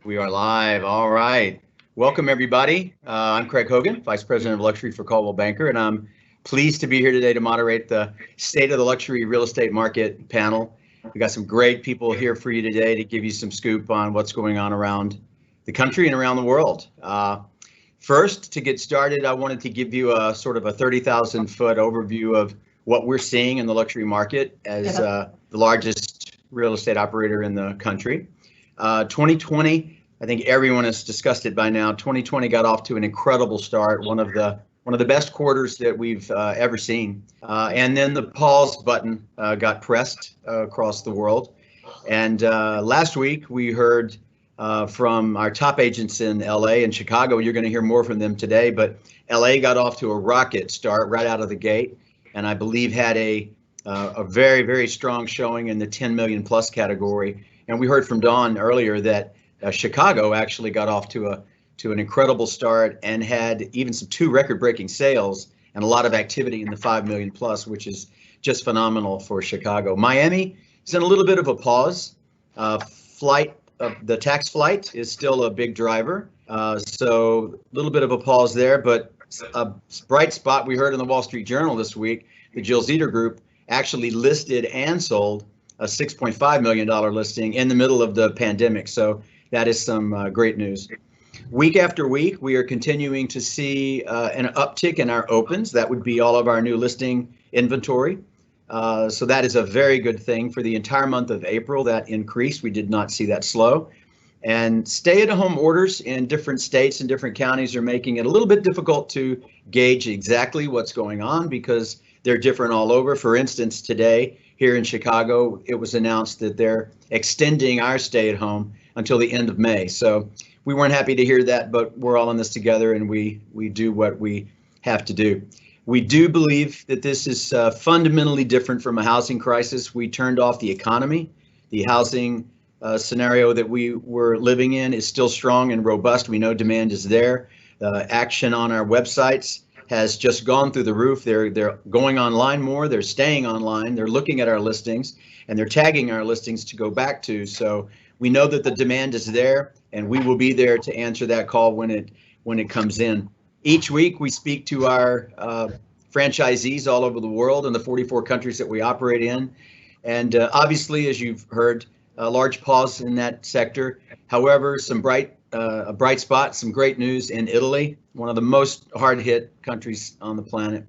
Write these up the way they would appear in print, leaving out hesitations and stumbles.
We are live. All right. Welcome, everybody. I'm Craig Hogan, Vice President of Luxury for Coldwell Banker, and I'm pleased to be here today to moderate the State of the Luxury Real Estate Market panel. We got some great people here for you today to give you some scoop on what's going on around the country and around the world. First, to get started, I wanted to give you a sort of a 30,000 foot overview of what we're seeing in the luxury market as the largest real estate operator in the country. 2020, I think everyone has discussed it by now. 2020 got off to an incredible start, one of the best quarters that we've ever seen. And then the pause button got pressed across the world. And last week we heard from our top agents in LA and Chicago. You're going to hear more from them today, but LA got off to a rocket start right out of the gate, and I believe had a very, very strong showing in the 10 million plus category. And we heard from Dawn earlier that Chicago actually got off to an incredible start and had even some 2 record-breaking sales and a lot of activity in the 5 million plus, which is just phenomenal for Chicago. Miami is in a little bit of a pause. The tax flight is still a big driver, so a little bit of a pause there. But a bright spot we heard in the Wall Street Journal this week: the Jill Zeder Group actually listed and sold a $6.5 million listing in the middle of the pandemic. So that is some great news. Week after week, we are continuing to see an uptick in our opens. That would be all of our new listing inventory. So that is a very good thing. For the entire month of April, that increased. We did not see that slow. And stay-at-home orders in different states and different counties are making it a little bit difficult to gauge exactly what's going on because they're different all over. For instance, today here in Chicago, it was announced that they're extending our stay-at-home until the end of May. So we weren't happy to hear that, but we're all in this together, and we do what we have to do. We do believe that this is fundamentally different from a housing crisis. We turned off the economy. The housing scenario that we were living in is still strong and robust. We know demand is there. Action on our websites has just gone through the roof. They're going online more. They're staying online. They're looking at our listings, and they're tagging our listings to go back to. So we know that the demand is there, and we will be there to answer that call when it comes in. Each week, we speak to our franchisees all over the world in the 44 countries that we operate in. And obviously, as you've heard, a large pause in that sector. However, a bright spot, some great news in Italy, one of the most hard-hit countries on the planet.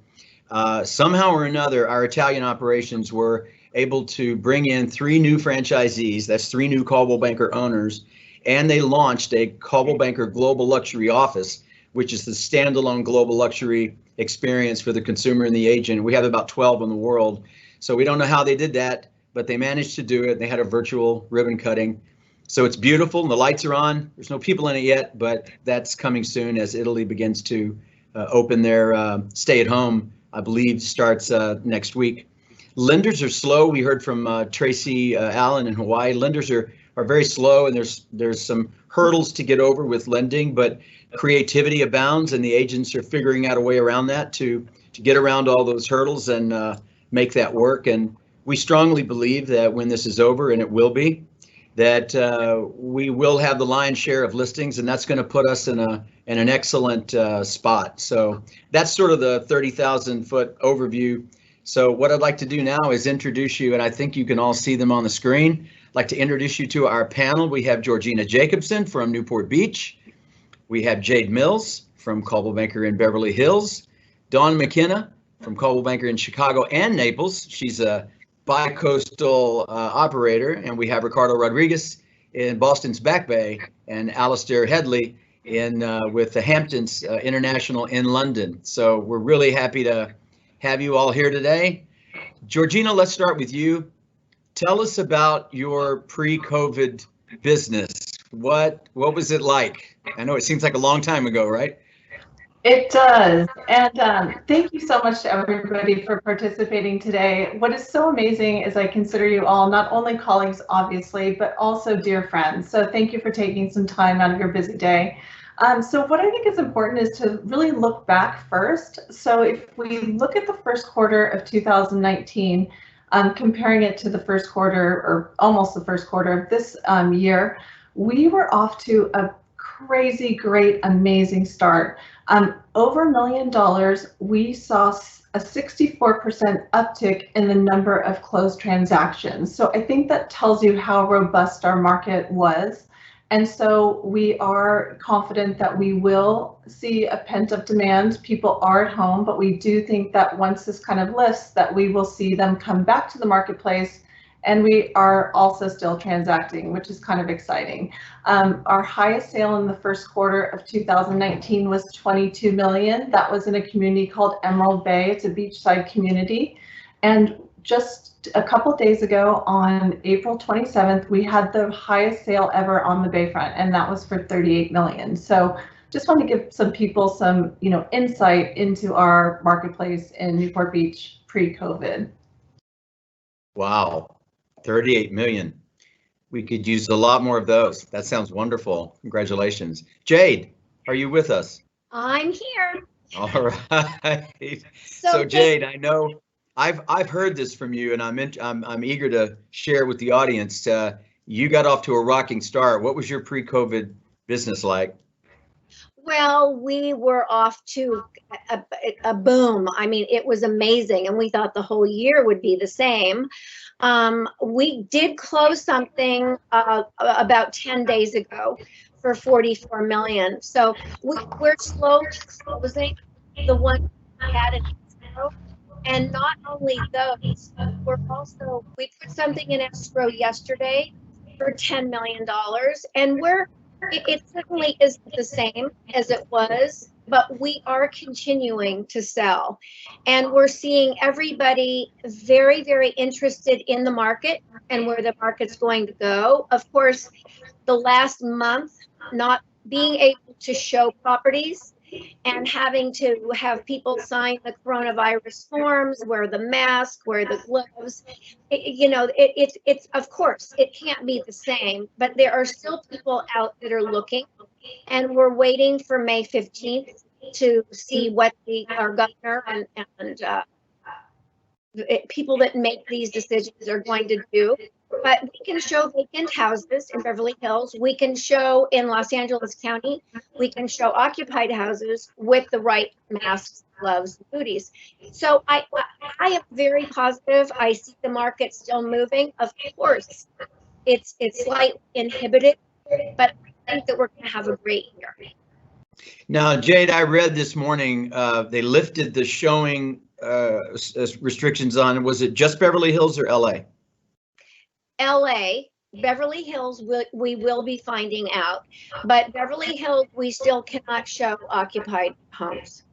Somehow or another, our Italian operations were able to bring in 3 new franchisees. That's 3 new Coldwell Banker owners. And they launched a Coldwell Banker Global Luxury Office, which is the standalone global luxury experience for the consumer and the agent. We have about 12 in the world. So we don't know how they did that, but they managed to do it. They had a virtual ribbon cutting. So it's beautiful, and the lights are on. There's no people in it yet, but that's coming soon as Italy begins to open their stay-at-home, I believe, starts next week. Lenders are slow. We heard from Tracy Allen in Hawaii. Lenders are very slow, and there's some hurdles to get over with lending, but creativity abounds, and the agents are figuring out a way around that to get around all those hurdles and make that work. And we strongly believe that when this is over, and it will be, that we will have the lion's share of listings, and that's going to put us in an excellent spot. So that's sort of the 30,000 foot overview. So what I'd like to do now is introduce you, and I think you can all see them on the screen. I'd like to introduce you to our panel. We have Georgina Jacobson from Newport Beach. We have Jade Mills from Coldwell Banker in Beverly Hills. Dawn McKenna from Coldwell Banker in Chicago and Naples. She's a bi-coastal operator. And we have Ricardo Rodriguez in Boston's Back Bay and Alistair Headley with the Hamptons International in London. So we're really happy to have you all here today. Georgina, let's start with you. Tell us about your pre-COVID business. What was it like? I know it seems like a long time ago, right? It does. And thank you so much to everybody for participating today. What is so amazing is I consider you all not only colleagues, obviously, but also dear friends. So thank you for taking some time out of your busy day. So what I think is important is to really look back first. So if we look at the first quarter of 2019, comparing it to the first quarter or almost the first quarter of this year, we were off to a crazy, great, amazing start. Over $1 million, we saw a 64% uptick in the number of closed transactions. So I think that tells you how robust our market was. And so we are confident that we will see a pent-up demand. People are at home, but we do think that once this kind of lifts, that we will see them come back to the marketplace. And we are also still transacting, which is kind of exciting. Our highest sale in the first quarter of 2019 was 22 million. That was in a community called Emerald Bay. It's a beachside community. And just a couple days ago on April 27th, we had the highest sale ever on the Bayfront, and that was for 38 million. So just want to give some people some, insight into our marketplace in Newport Beach pre-COVID. Wow, 38 million. We could use a lot more of those. That sounds wonderful. Congratulations. Jade, are you with us? I'm here. All right. So Jade, I know I've heard this from you, and I'm eager to share with the audience. You got off to a rocking start. What was your pre-COVID business like? Well, we were off to a boom. I mean, it was amazing, and we thought the whole year would be the same. We did close something about 10 days ago for 44 million. So we're slowly closing the one we had in escrow. And not only those, we put something in escrow yesterday for $10 million. And it certainly isn't the same as it was, but we are continuing to sell. And we're seeing everybody very, very interested in the market and where the market's going to go. Of course, the last month, not being able to show properties and having to have people sign the coronavirus forms, wear the mask, wear the gloves, it's of course, it can't be the same, but there are still people out that are looking, and we're waiting for May 15th to see what our governor and people that make these decisions are going to do. But we can show vacant houses in Beverly Hills. We can show in Los Angeles County. We can show occupied houses with the right masks, gloves, and booties. So I am very positive. I see the market still moving. Of course, it's slightly inhibited, but I think that we're going to have a great year. Now, Jade, I read this morning they lifted the showing restrictions on. Was it just Beverly Hills or LA? LA, Beverly Hills, we will be finding out, but Beverly Hills, we still cannot show occupied homes.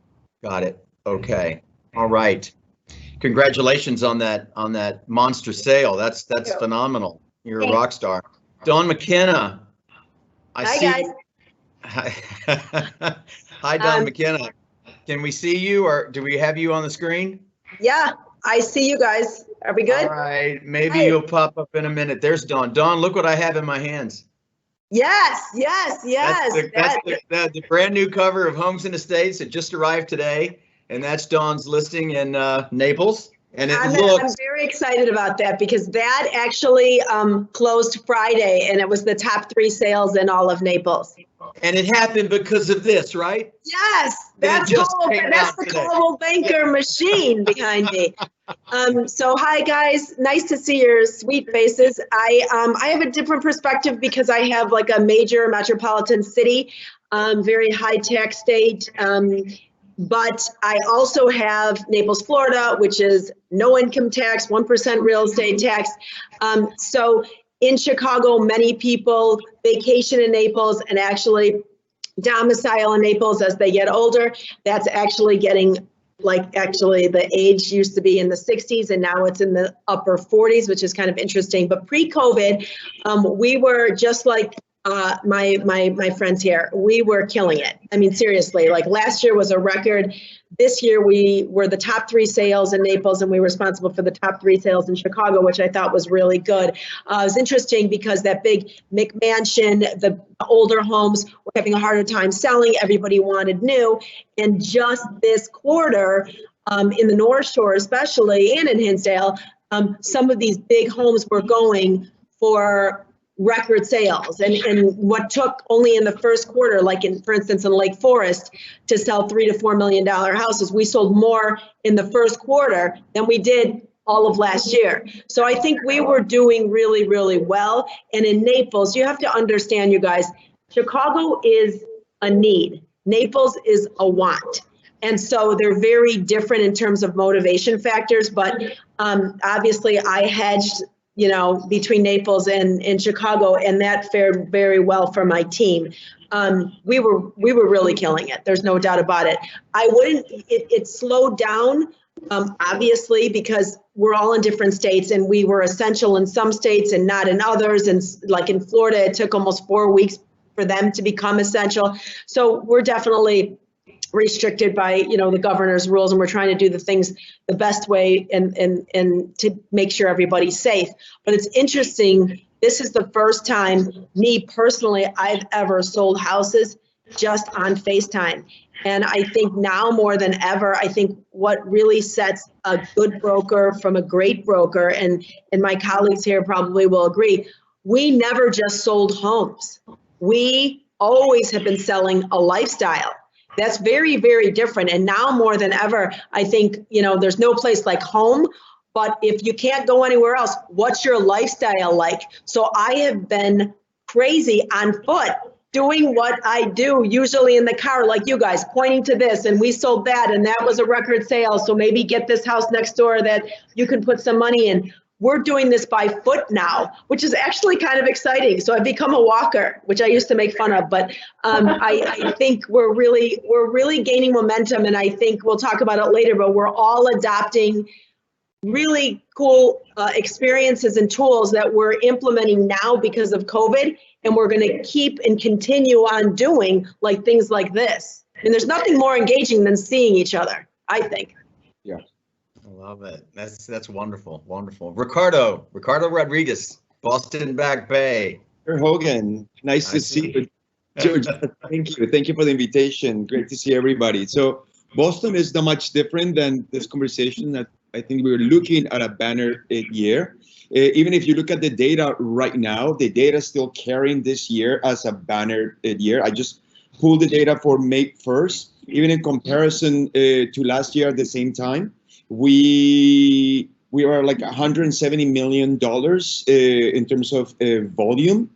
Got it. Okay. All right. Congratulations on that monster sale. That's phenomenal. You're a rock star. Dawn McKenna. Hi, guys. Hi, Dawn McKenna. Can we see you, or do we have you on the screen? Yeah, I see you guys. Are we good? All right. Maybe you'll pop up in a minute. There's Dawn. Dawn, look what I have in my hands. Yes. That's the brand new cover of Homes and Estates. It just arrived today, and that's Dawn's listing in Naples. And I'm very excited about that because that actually closed Friday, and it was the top 3 sales in all of Naples. And it happened because of this, right? Yes, that's the Coldwell Banker machine behind me. So hi guys, nice to see your sweet faces. I have a different perspective because I have like a major metropolitan city, very high tax state. But I also have Naples, Florida, which is no income tax, 1% real estate tax. So in Chicago, many people vacation in Naples and actually domicile in Naples as they get older. That's actually getting the age used to be in the 60s and now it's in the upper 40s, which is kind of interesting. But pre-COVID, we were just like my friends here, we were killing it. I mean, seriously, like last year was a record. This year we were the top 3 sales in Naples and we were responsible for the top 3 sales in Chicago, which I thought was really good. It was interesting because that big McMansion, the older homes were having a harder time selling. Everybody wanted new. And just this quarter, in the North Shore especially, and in Hinsdale, some of these big homes were going for record sales, and what took only in the first quarter, like for instance in Lake Forest, to sell $3 to $4 million houses, we sold more in the first quarter than we did all of last year. So I think we were doing really, really well. And in Naples, you have to understand, you guys, Chicago is a need. Naples is a want. And so they're very different in terms of motivation factors, but obviously I hedged, between Naples and Chicago, and that fared very well for my team. We were really killing it. There's no doubt about it. It slowed down, obviously, because we're all in different states, and we were essential in some states and not in others. And like in Florida, it took almost 4 weeks for them to become essential. So we're definitely restricted by the governor's rules, and we're trying to do the things the best way and to make sure everybody's safe. But it's interesting, this is the first time, me personally, I've ever sold houses just on FaceTime. And I think now more than ever, I think what really sets a good broker from a great broker, and my colleagues here probably will agree, we never just sold homes. We always have been selling a lifestyle. That's very, very different. And now more than ever, I think, there's no place like home, but if you can't go anywhere else, what's your lifestyle like? So I have been crazy on foot doing what I do, usually in the car, like you guys, pointing to this, and we sold that, and that was a record sale. So maybe get this house next door that you can put some money in. We're doing this by foot now, which is actually kind of exciting. So I've become a walker, which I used to make fun of, but I think we're really gaining momentum, and I think we'll talk about it later, but we're all adopting really cool experiences and tools that we're implementing now because of COVID, and we're going to keep and continue on doing like things like this. And there's nothing more engaging than seeing each other, I think. Yeah. I love it. That's wonderful. Wonderful. Ricardo Rodriguez, Boston Back Bay. Mr. Hogan, nice to see you. Georgina, thank you. Thank you for the invitation. Great to see everybody. So Boston is not much different than this conversation. That I think we're looking at a banner year. Even if you look at the data right now, the data is still carrying this year as a banner year. I just pulled the data for May 1st. Even in comparison to last year at the same time, we are like $170 million in terms of volume,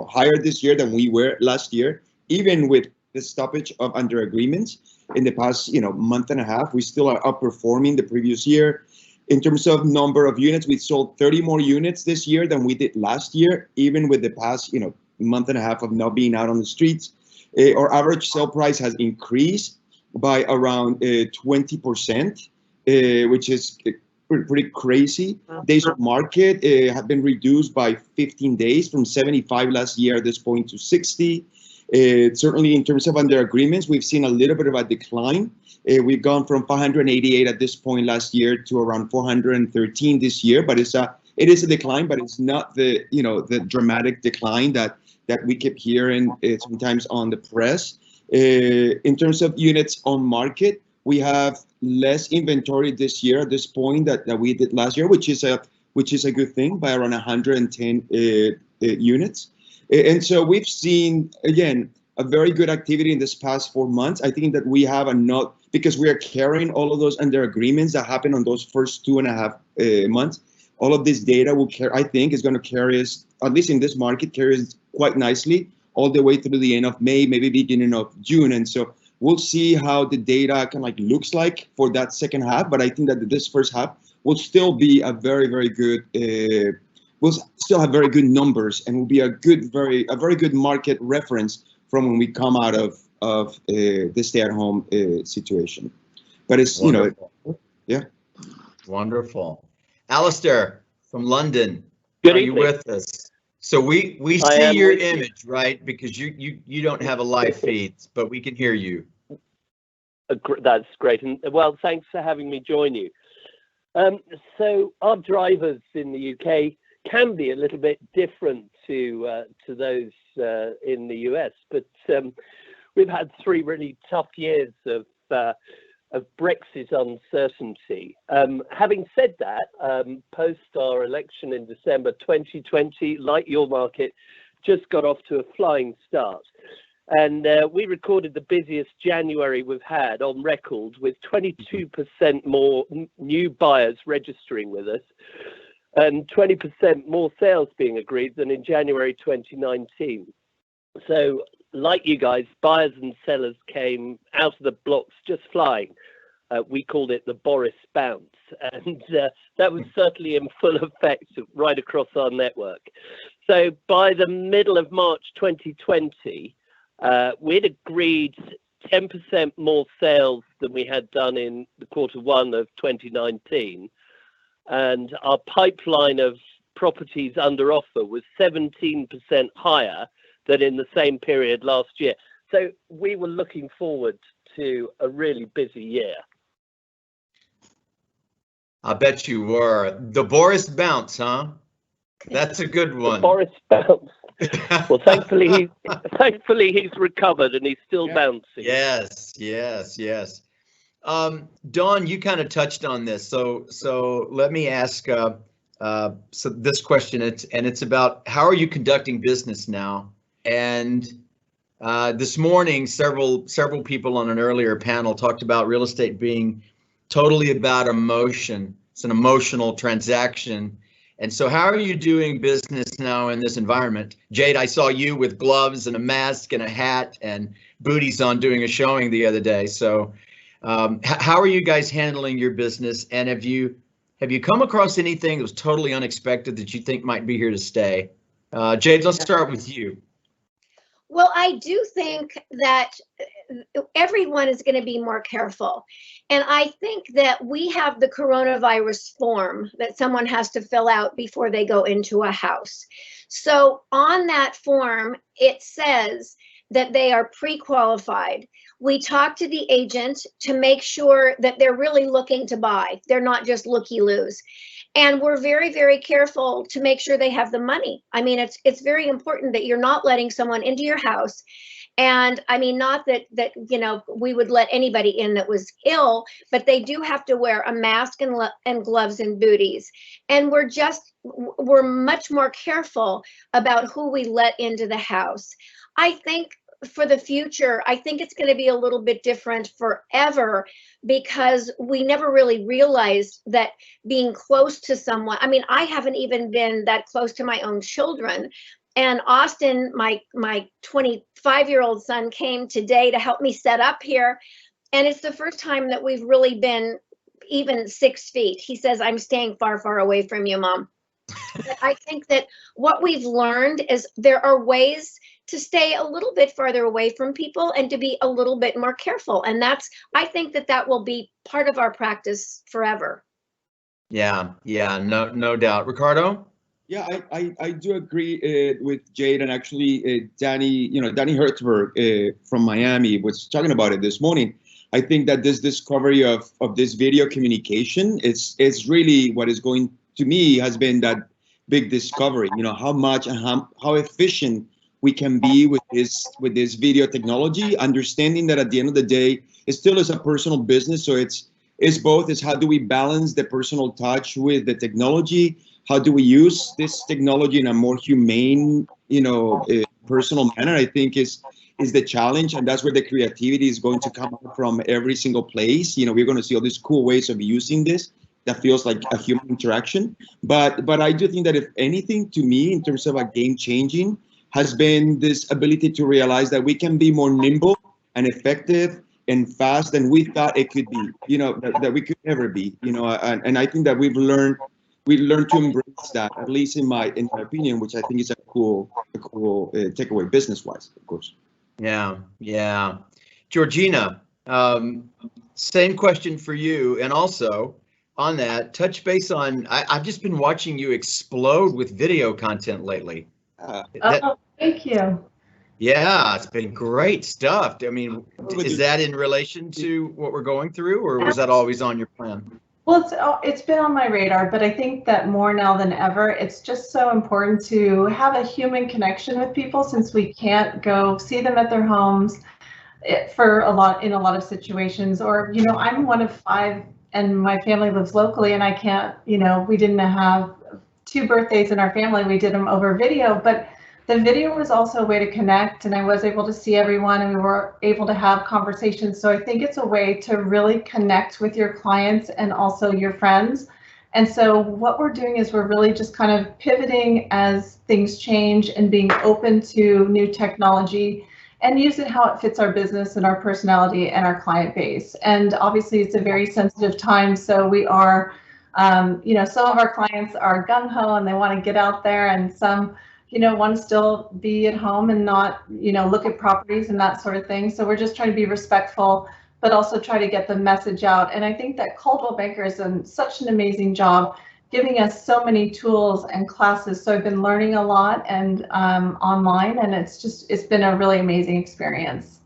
higher this year than we were last year. Even with the stoppage of under agreements in the past, month and a half, we still are outperforming the previous year. In terms of number of units, we sold 30 more units this year than we did last year, even with the past, month and a half of not being out on the streets. Our average sale price has increased by around 20%. Which is pretty crazy. Days of market have been reduced by 15 days from 75 last year at this point to 60. Certainly in terms of under agreements, we've seen a little bit of a decline. We've gone from 588 at this point last year to around 413 this year, but it is a decline, but it's not the dramatic decline that we keep hearing sometimes on the press. In terms of units on market, we have less inventory this year at this point that we did last year, which is a good thing, by around 110 units. And so we've seen, again, a very good activity in this past 4 months. I think that we have because we are carrying all of those under agreements that happened on those first 2.5 months. All of this data I think is going to carry us, at least in this market, carry us quite nicely all the way through the end of May, maybe beginning of June. And so we'll see how the data looks like for that second half, but I think that this first half will still be a very, very good. We'll still have very good numbers, and will be a very good market reference from when we come out of the stay-at-home situation. But it's Wonderful. Yeah. Wonderful. Alistair from London, Good are evening. you with us? So we see your image, right? Because you don't have a live feed, but we can hear you. That's great. And well, thanks for having me join you. So our drivers in the UK can be a little bit different to those in the US, but we've had 3 really tough years of of Brexit uncertainty. Having said that, post our election in December 2020, like your market, just got off to a flying start. And we recorded the busiest January we've had on record, with 22% more new buyers registering with us and 20% more sales being agreed than in January 2019. So like you guys, buyers and sellers came out of the blocks just flying. We called it the Boris bounce, and that was certainly in full effect right across our network. So by the middle of March 2020, we'd agreed 10% more sales than we had done in the Q1 of 2019. And our pipeline of properties under offer was 17% higher than in the same period last year. So we were looking forward to a really busy year. I bet you were. The Boris bounce, huh? That's a good one. The Boris bounce. Well, thankfully he's recovered and he's still bouncing. Yes. Dawn, you kind of touched on this, so let me ask so this question. It's about how are you conducting business now? And this morning, several people on an earlier panel talked about real estate being totally about emotion. It's an emotional transaction. And so how are you doing business now in this environment? Jade, I saw you with gloves and a mask and a hat and booties on doing a showing the other day. So how are you guys handling your business? And have you come across anything that was totally unexpected that you think might be here to stay? Jade, let's start with you. Well, I do think that everyone is going to be more careful. And I think that we have the coronavirus form that someone has to fill out before they go into a house. So on that form, it says that they are pre-qualified. We talk to the agent to make sure that they're really looking to buy. They're not just looky-loos. And we're very, very careful to make sure they have the money. I mean, it's very important that you're not letting someone into your house. And I mean, not that you know, we would let anybody in that was ill, but they do have to wear a mask and gloves and booties. And we're much more careful about who we let into the house. I think for the future, I think it's going to be a little bit different forever, because we never really realized that being close to someone, I mean, I haven't even been that close to my own children. And Austin, my 25-year-old son, came today to help me set up here. And it's the first time that we've really been even 6 feet. He says, I'm staying far, far away from you, Mom. But I think that what we've learned is there are ways to stay a little bit farther away from people and to be a little bit more careful. And I think that will be part of our practice forever. Yeah, no doubt. Ricardo? Yeah, I do agree with Jade, and actually Danny Hertzberg from Miami was talking about it this morning. I think that this discovery of this video communication is really what is going to me has been that big discovery. You know, how much and how efficient we can be with this video technology, understanding that at the end of the day, it still is a personal business. So it's both. It's how do we balance the personal touch with the technology? How do we use this technology in a more humane, personal manner? I think is the challenge, and that's where the creativity is going to come from every single place. You know, we're going to see all these cool ways of using this that feels like a human interaction. But I do think that if anything, to me, in terms of a game changing, has been this ability to realize that we can be more nimble and effective and fast than we thought it could be, that we could ever be, and I think that we learned to embrace that, at least in my opinion, which I think is a cool takeaway business wise, of course. Yeah. Georgina, same question for you. And also on that, touch base on, I've just been watching you explode with video content lately. Thank you. Yeah, it's been great stuff. I mean, is that in relation to what we're going through, or was that always on your plan? Well, it's been on my radar, but I think that more now than ever, it's just so important to have a human connection with people, since we can't go see them at their homes. for in a lot of situations. Or, you know, I'm one of 5 and my family lives locally, and I can't, you know, we didn't have 2 birthdays in our family. We did them over video, but the video was also a way to connect, and I was able to see everyone, and we were able to have conversations. So I think it's a way to really connect with your clients and also your friends. And so what we're doing is we're really just kind of pivoting as things change and being open to new technology and use it how it fits our business and our personality and our client base. And obviously it's a very sensitive time, so we are, you know, some of our clients are gung-ho and they want to get out there, and some, you know, want to still be at home and not, you know, look at properties and that sort of thing. So we're just trying to be respectful, but also try to get the message out. And I think that Coldwell Banker has done such an amazing job giving us so many tools and classes. So I've been learning a lot and online, and it's been a really amazing experience.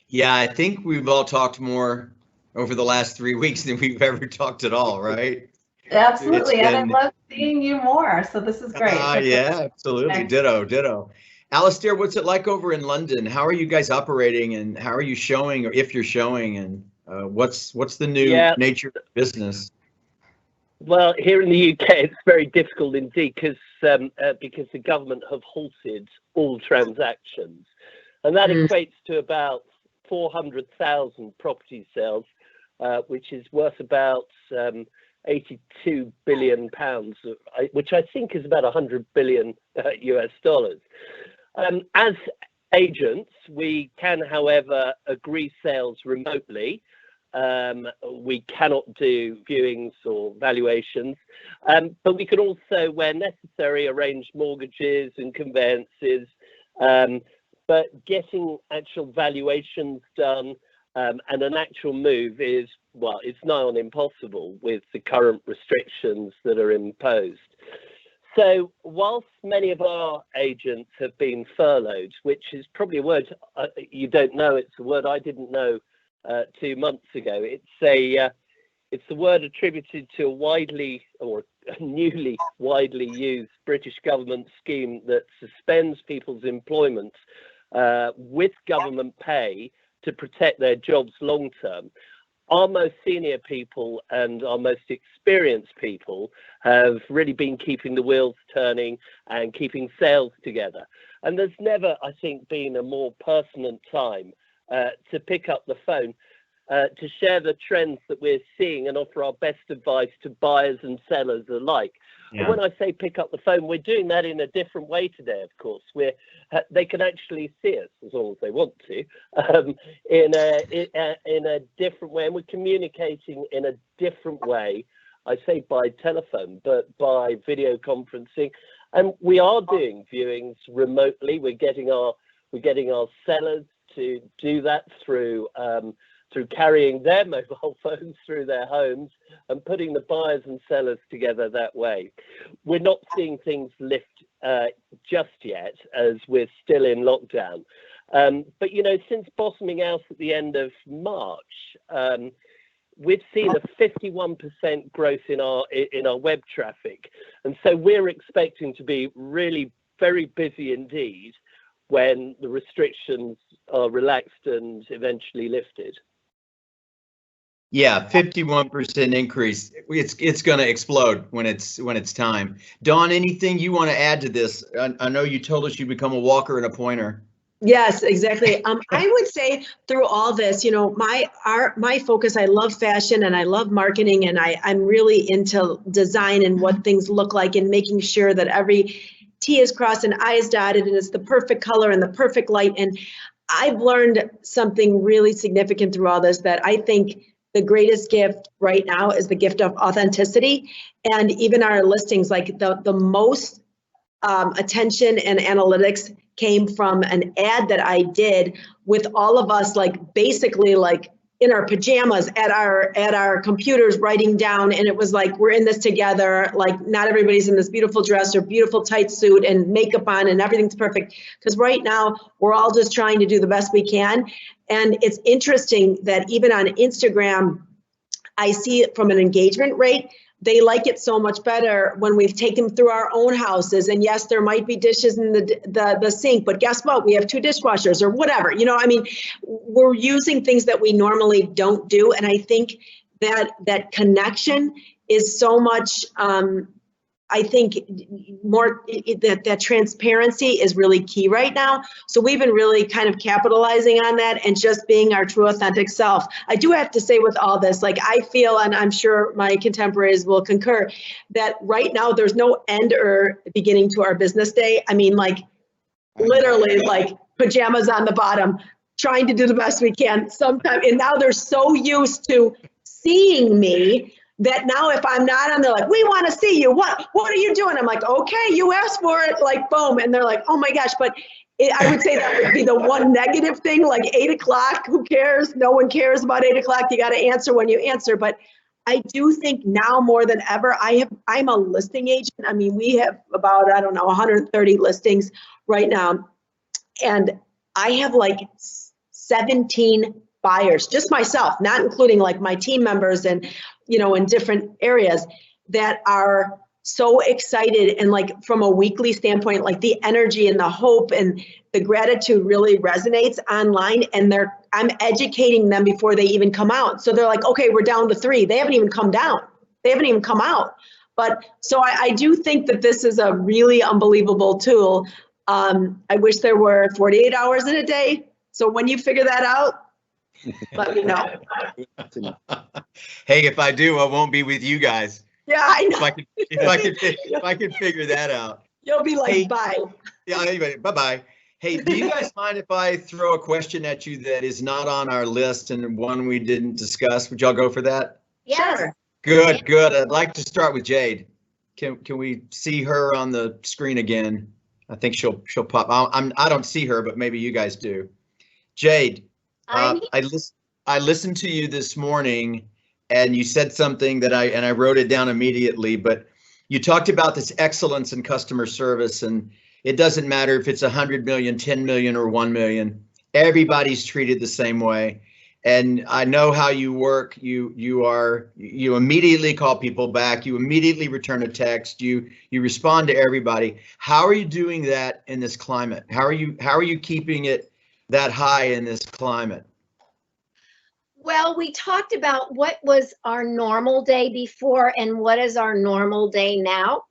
Yeah, I think we've all talked more over the last 3 weeks than we've ever talked at all, right? Absolutely, and I love seeing you more, so this is great. Yeah, absolutely, ditto. Alistair, what's it like over in London? How are you guys operating, and how are you showing, or if you're showing, and what's the new nature of business? Well, here in the UK, it's very difficult indeed because the government have halted all transactions, and that equates to about 400,000 property sales, which is worth about 82 billion pounds, which I think is about 100 billion US dollars. As agents, we can, however, agree sales remotely. We cannot do viewings or valuations, but we can also, where necessary, arrange mortgages and conveyances. But getting actual valuations done and an actual move is, well, it's nigh on impossible with the current restrictions that are imposed. So whilst many of our agents have been furloughed, which is probably a word you don't know, it's a word I didn't know 2 months ago. It's the word attributed to a newly widely used British government scheme that suspends people's employment with government pay to protect their jobs long term. Our most senior people and our most experienced people have really been keeping the wheels turning and keeping sales together. And there's never, I think, been a more pertinent time to pick up the phone, to share the trends that we're seeing and offer our best advice to buyers and sellers alike. Yeah. And when I say pick up the phone, we're doing that in a different way today, of course. They can actually see us, as long as they want to, in a different way. And we're communicating in a different way. I say by telephone, but by video conferencing. And we are doing viewings remotely. We're getting our sellers to do that through carrying their mobile phones through their homes and putting the buyers and sellers together that way. We're not seeing things lift just yet, as we're still in lockdown. But, you know, since bottoming out at the end of March, we've seen a 51% growth in our web traffic. And so we're expecting to be really very busy indeed when the restrictions are relaxed and eventually lifted. Yeah, 51% increase. It's going to explode when it's time. Dawn, anything you want to add to this? I know you told us you become a walker and a pointer. Yes, exactly. I would say through all this, you know, my focus, I love fashion and I love marketing, and I'm really into design and what things look like and making sure that every T is crossed and I is dotted and it's the perfect color and the perfect light. And I've learned something really significant through all this, that I think the greatest gift right now is the gift of authenticity. And even our listings, like the most attention and analytics came from an ad that I did with all of us, like basically like in our pajamas at our computers writing down, and it was like, we're in this together, like not everybody's in this beautiful dress or beautiful tight suit and makeup on and everything's perfect, because right now we're all just trying to do the best we can. And it's interesting that even on Instagram, I see from an engagement rate, they like it so much better when we've taken them through our own houses. And yes, there might be dishes in the sink, but guess what? We have 2 dishwashers or whatever. You know, I mean, we're using things that we normally don't do. And I think that connection is so much, I think more that transparency is really key right now. So we've been really kind of capitalizing on that and just being our true authentic self. I do have to say with all this, like I feel, and I'm sure my contemporaries will concur, that right now there's no end or beginning to our business day. I mean, like literally like pajamas on the bottom, trying to do the best we can sometimes. And now they're so used to seeing me that now if I'm not on, they're like, we want to see you. What are you doing? I'm like, okay, you asked for it, like, boom. And they're like, oh my gosh. But I would say that would be the one negative thing, like 8 o'clock, who cares? No one cares about 8 o'clock. You got to answer when you answer. But I do think now more than ever, I'm a listing agent. I mean, we have about, I don't know, 130 listings right now. And I have like 17 buyers, just myself, not including like my team members and, you know, in different areas that are so excited. And like from a weekly standpoint, like the energy and the hope and the gratitude really resonates online. And I'm educating them before they even come out. So they're like, okay, we're down to 3. They haven't even come down. They haven't even come out. But so I do think that this is a really unbelievable tool. I wish there were 48 hours in a day. So when you figure that out, let me know. Hey, if I do, I won't be with you guys. Yeah, I know. If I could figure that out. You'll be like, Hey, bye. Yeah, anyway, bye-bye. Hey, do you guys mind if I throw a question at you that is not on our list and one we didn't discuss? Would y'all go for that? Yes. Sure. Good. I'd like to start with Jade. Can we see her on the screen again? I think she'll pop. I don't see her, but maybe you guys do. Jade, I listened to you this morning, and you said something that I wrote it down immediately. But you talked about this excellence in customer service, and it doesn't matter if it's 100 million, 10 million, or 1 million. Everybody's treated the same way. And I know how you work. You immediately call people back. You immediately return a text. You respond to everybody. How are you doing that in this climate? How are you keeping it that high in this climate? Well, we talked about what was our normal day before and what is our normal day now.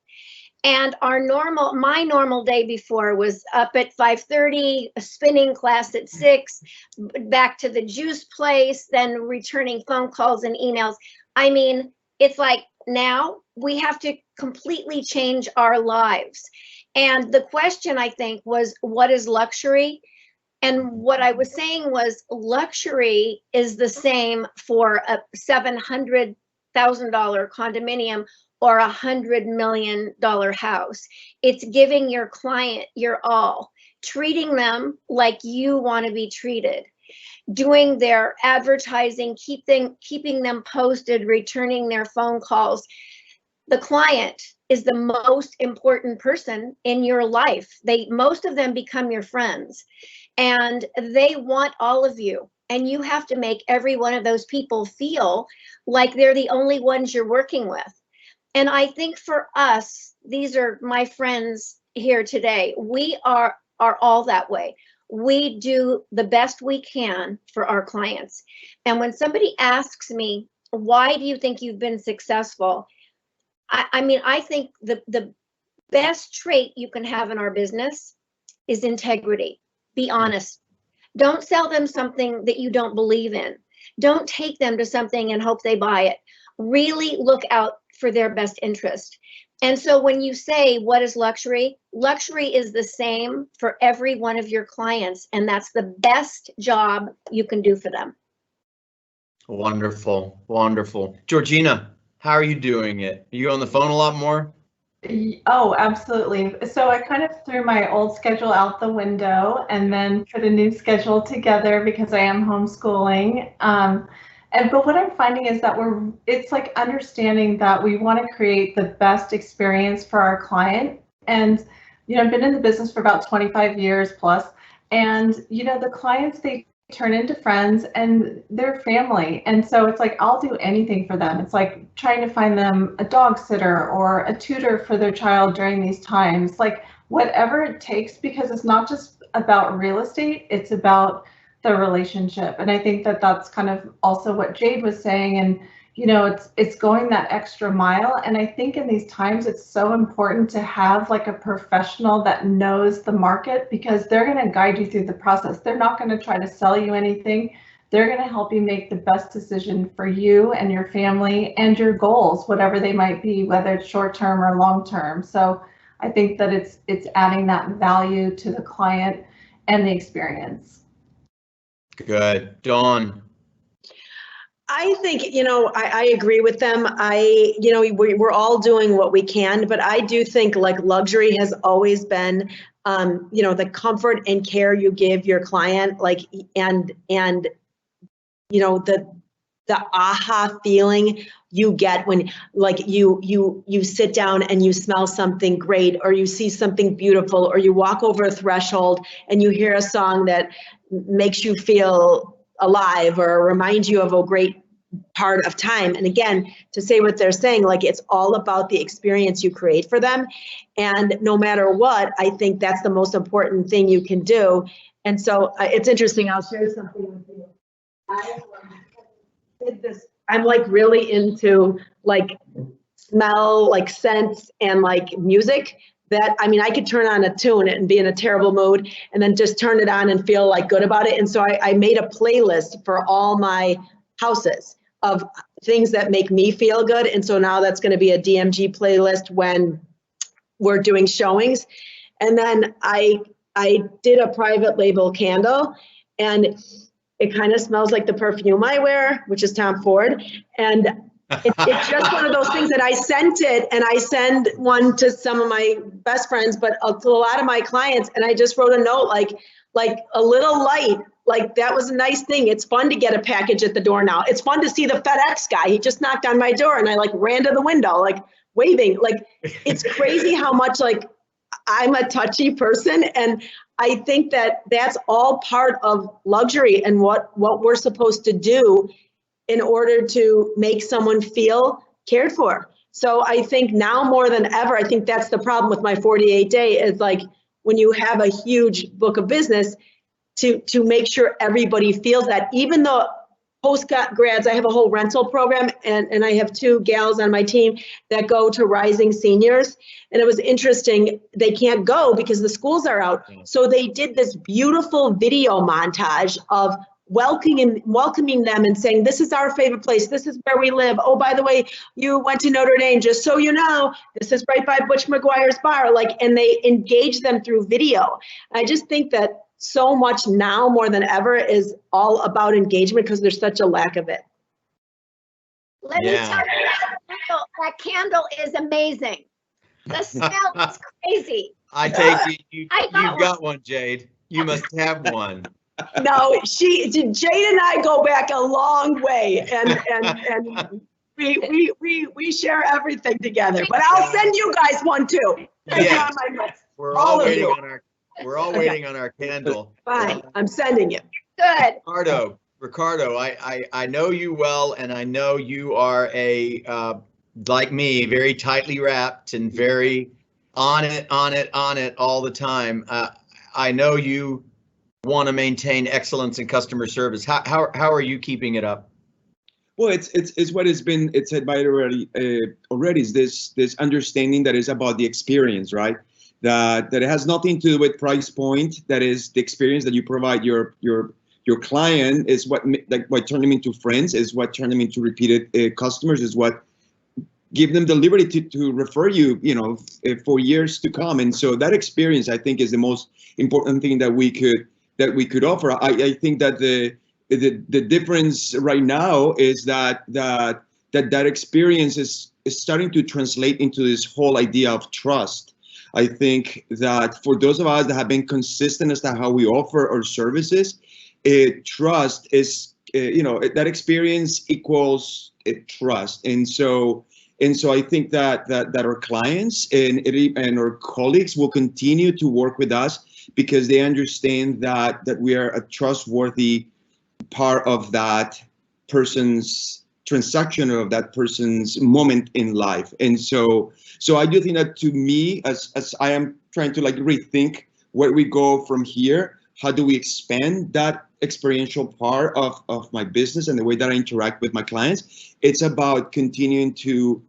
And my normal day before was up at 5:30, a spinning class at 6, back to the juice place, then returning phone calls and emails. I mean, it's like now we have to completely change our lives. And the question, I think, was, what is luxury? And what I was saying was luxury is the same for a $700,000 condominium or $100 million house. It's giving your client your all, treating them like you want to be treated, doing their advertising, keeping them posted, returning their phone calls. The client is the most important person in your life. Most of them become your friends, and they want all of you. And you have to make every one of those people feel like they're the only ones you're working with. And I think for us, these are my friends here today. We are all that way. We do the best we can for our clients. And when somebody asks me, why do you think you've been successful? I mean, I think the best trait you can have in our business is integrity. Be honest. Don't sell them something that you don't believe in. Don't take them to something and hope they buy it. Really look out for their best interest. And so when you say, what is luxury? Luxury is the same for every one of your clients, and that's the best job you can do for them. Wonderful, wonderful. Georgina, how are you doing it? Are you on the phone a lot more? Oh, absolutely. So I kind of threw my old schedule out the window and then put a new schedule together because I am homeschooling. But what I'm finding is that it's like understanding that we want to create the best experience for our client. And, I've been in the business for about 25 years plus. And, the clients, they turn into friends and they're family. And so it's like, I'll do anything for them. It's like trying to find them a dog sitter or a tutor for their child during these times, like whatever it takes, because it's not just about real estate, it's about the relationship. And I think that that's kind of also what Jade was saying. And you know, it's going that extra mile. And I think in these times, it's so important to have like a professional that knows the market, because they're going to guide you through the process. They're not going to try to sell you anything. They're going to help you make the best decision for you and your family and your goals, whatever they might be, whether it's short term or long term. So I think that it's adding that value to the client and the experience. Good. Dawn. I think, you know, I agree with them. You know, we're all doing what we can, but I do think like luxury has always been, you know, the comfort and care you give your client, like, and you know, the aha feeling you get when like you sit down and you smell something great, or you see something beautiful, or you walk over a threshold and you hear a song that makes you feel alive or remind you of a great part of time. And again, to say what they're saying, like it's all about the experience you create for them. And no matter what, I think that's the most important thing you can do. And so it's interesting. I'll share something with you. I did this. I'm like really into like smell, like scents and like music. That, I mean, I could turn on a tune and be in a terrible mood and then just turn it on and feel like good about it. And so I made a playlist for all my houses of things that make me feel good. And so now that's going to be a DMG playlist when we're doing showings. And then I did a private label candle, and it kind of smells like the perfume I wear, which is Tom Ford. And it's just one of those things that I sent it, and I send one to some of my best friends, but to a lot of my clients. And I just wrote a note like a little light, like that was a nice thing. It's fun to get a package at the door now. It's fun to see the FedEx guy. He just knocked on my door and I like ran to the window, like waving. Like it's crazy how much like I'm a touchy person. And I think that that's all part of luxury and what we're supposed to do in order to make someone feel cared for. So I think now more than ever, I think that's the problem with my 48-day is like when you have a huge book of business, to make sure everybody feels that. Even the post-grads, I have a whole rental program, and I have 2 gals on my team that go to Rising Seniors. And it was interesting, they can't go because the schools are out. So they did this beautiful video montage of welcoming them and saying, this is our favorite place. This is where we live. Oh, by the way, you went to Notre Dame, just so you know, this is right by Butch McGuire's bar. Like, and they engage them through video. I just think that so much now more than ever is all about engagement because there's such a lack of it. Let me tell you, that candle is amazing. The smell is crazy. I take you've got one, Jade. You must have one. No, Jade and I go back a long way, and we share everything together. But I'll send you guys one too. Yeah. We're all waiting on our candle. Fine, I'm sending it. Good. Ricardo, I know you well, and I know you are a like me, very tightly wrapped and very on it all the time. I know you want to maintain excellence in customer service. How are you keeping it up? Well, it's what has been said by already is this understanding that is about the experience, right? That it has nothing to do with price point. That is the experience that you provide your client is what turn them into friends, is what turn them into repeated customers, is what give them the liberty to refer you, for years to come. And so that experience, I think, is the most important thing that we could offer. I think that the difference right now is that experience is starting to translate into this whole idea of trust. I think that for those of us that have been consistent as to how we offer our services, trust is, that experience equals trust. And so I think that our clients and our colleagues will continue to work with us because they understand that we are a trustworthy part of that person's transaction or of that person's moment in life. And so I do think that, to me, as I am trying to like rethink where we go from here, how do we expand that experiential part of my business and the way that I interact with my clients? It's about continuing to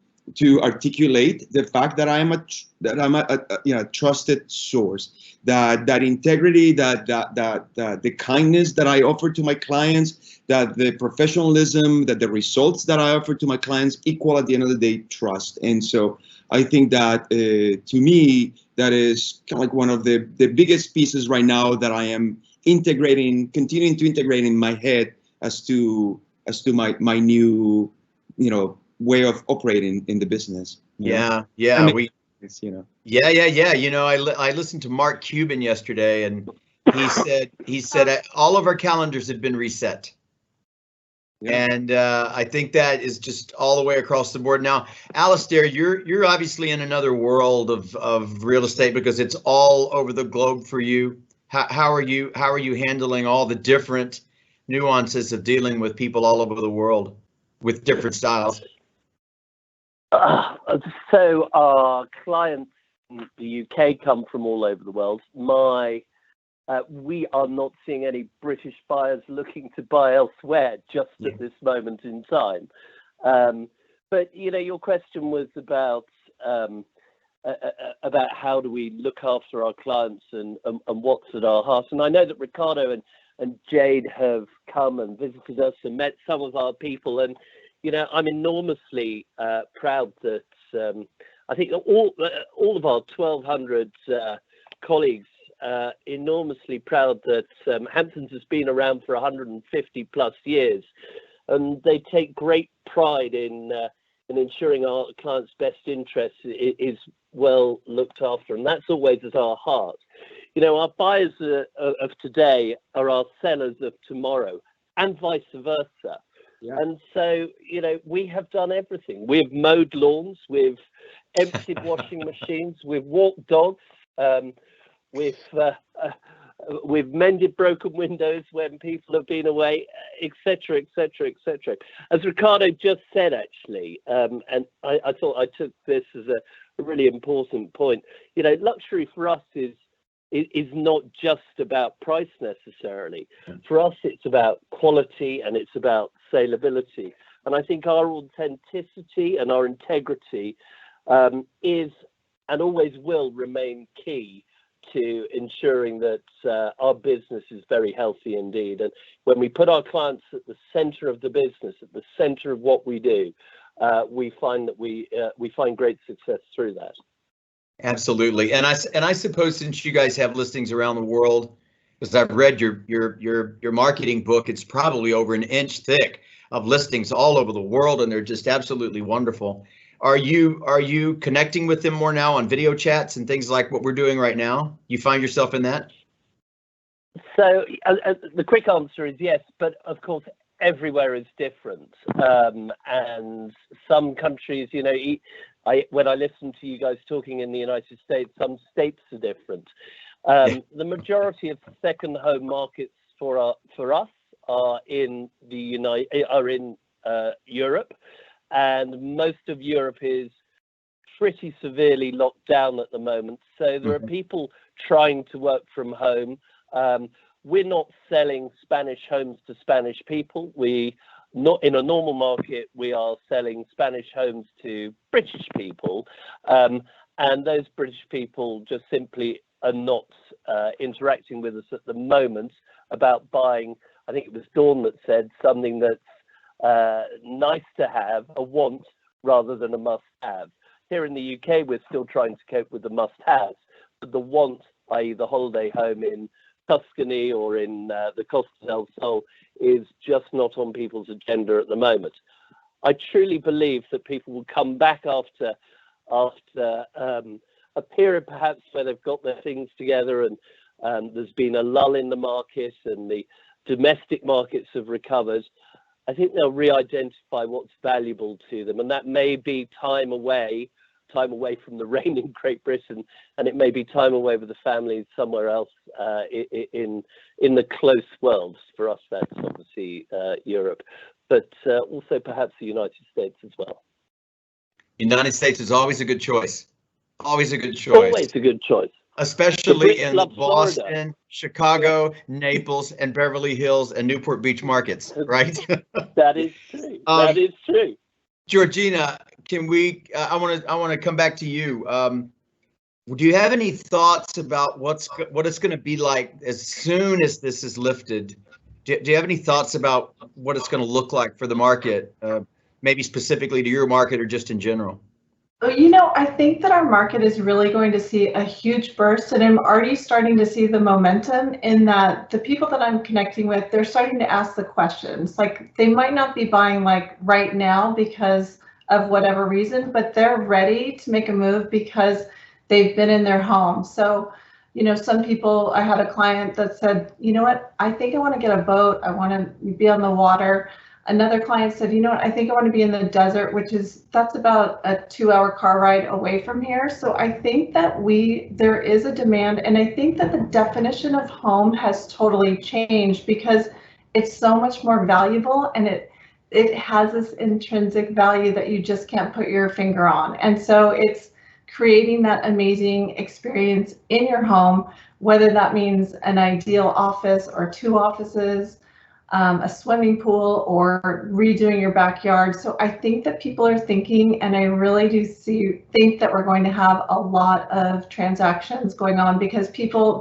articulate the fact that I'm a trusted source, that integrity, that the kindness that I offer to my clients, that the professionalism, that the results that I offer to my clients equal at the end of the day trust. And so I think that to me, that is kind of like one of the biggest pieces right now that I am continuing to integrate in my head as to my new, way of operating in the business. Yeah. I mean, it's, Yeah. I listened to Mark Cuban yesterday, and he said all of our calendars have been reset. Yeah. And I think that is just all the way across the board. Now, Alistair, you're obviously in another world of real estate because it's all over the globe for you. How are you handling all the different nuances of dealing with people all over the world with different styles? So our clients in the UK come from all over the world. We are not seeing any British buyers looking to buy elsewhere just at this moment in time. But your question was about how do we look after our clients and what's at our heart. And I know that Ricardo and Jade have come and visited us and met some of our people, and I'm enormously proud that I think all of our 1,200 colleagues enormously proud that Hamptons has been around for 150 plus years, and they take great pride in ensuring our clients' best interests is well looked after, and that's always at our heart. Our buyers of today are our sellers of tomorrow, and vice versa. Yeah. And so, we have done everything. We've mowed lawns, we've emptied washing machines, we've walked dogs, we've mended broken windows when people have been away, etc., etc., etc. As Ricardo just said, actually, and I thought I took this as a really important point. Luxury for us is not just about price necessarily. For us, it's about quality and it's about saleability. And I think our authenticity and our integrity is and always will remain key to ensuring that our business is very healthy indeed. And when we put our clients at the center of the business, at the center of what we do, we find that we find great success through that. Absolutely. And I suppose, since you guys have listings around the world, because I've read your marketing book, it's probably over an inch thick of listings all over the world, and they're just absolutely wonderful. Are you connecting with them more now on video chats and things like what we're doing right now? You find yourself in that? So the quick answer is yes, but of course everywhere is different, and some countries, when I listen to you guys talking in the United States, some states are different. The majority of second home markets for us are in Europe, and most of Europe is pretty severely locked down at the moment. So there are people trying to work from home. We're not selling Spanish homes to Spanish people. Not in a normal market, we are selling Spanish homes to British people, and those British people just simply are not interacting with us at the moment about buying. I think it was Dawn that said something that's nice to have, a want rather than a must-have. Here in the UK, we're still trying to cope with the must-haves, but the want, i.e. the holiday home in Tuscany or in the Costa del Sol, is just not on people's agenda at the moment. I truly believe that people will come back after a period perhaps where they've got their things together and there's been a lull in the market and the domestic markets have recovered. I think they'll re-identify what's valuable to them, and that may be time away time away from the rain in Great Britain, and it may be time away with the family somewhere else in the close world. For us, that's obviously Europe, but also perhaps the United States as well. United States is always a good choice. Always a good choice. Always a good choice. Especially in love Boston, Florida. Chicago, Naples, and Beverly Hills and Newport Beach markets, right? That is true. That is true. Georgina, can we? I want to come back to you. Do you have any thoughts about what it's going to be like as soon as this is lifted? Do you have any thoughts about what it's going to look like for the market, maybe specifically to your market or just in general? You know, I think that our market is really going to see a huge burst, and I'm already starting to see the momentum in that the people that I'm connecting with, they're starting to ask the questions. Like, they might not be buying like right now because of whatever reason, but they're ready to make a move because they've been in their home. So, you know, some people, I had a client that said, you know what, I think I want to get a boat. I want to be on the water. Another client said, you know what, I think I want to be in the desert, that's about a 2-hour car ride away from here. So I think that there is a demand, and I think that the definition of home has totally changed because it's so much more valuable, and it has this intrinsic value that you just can't put your finger on. And so it's creating that amazing experience in your home, whether that means an ideal office or 2 offices, a swimming pool, or redoing your backyard. So I think that people are thinking, and I really do think that we're going to have a lot of transactions going on because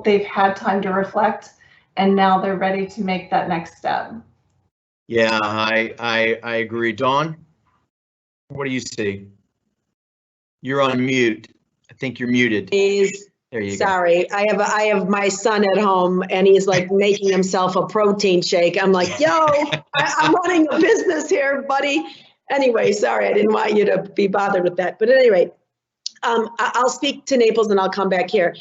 they've had time to reflect, and now they're ready to make that next step. Yeah, I agree. Dawn, what do you see? You're on mute. I think you're muted. There you go. Sorry, I have my son at home, and he's like making himself a protein shake. I'm like, yo, I'm running a business here, buddy. Anyway, sorry, I didn't want you to be bothered with that. But anyway, I'll speak to Naples and I'll come back here.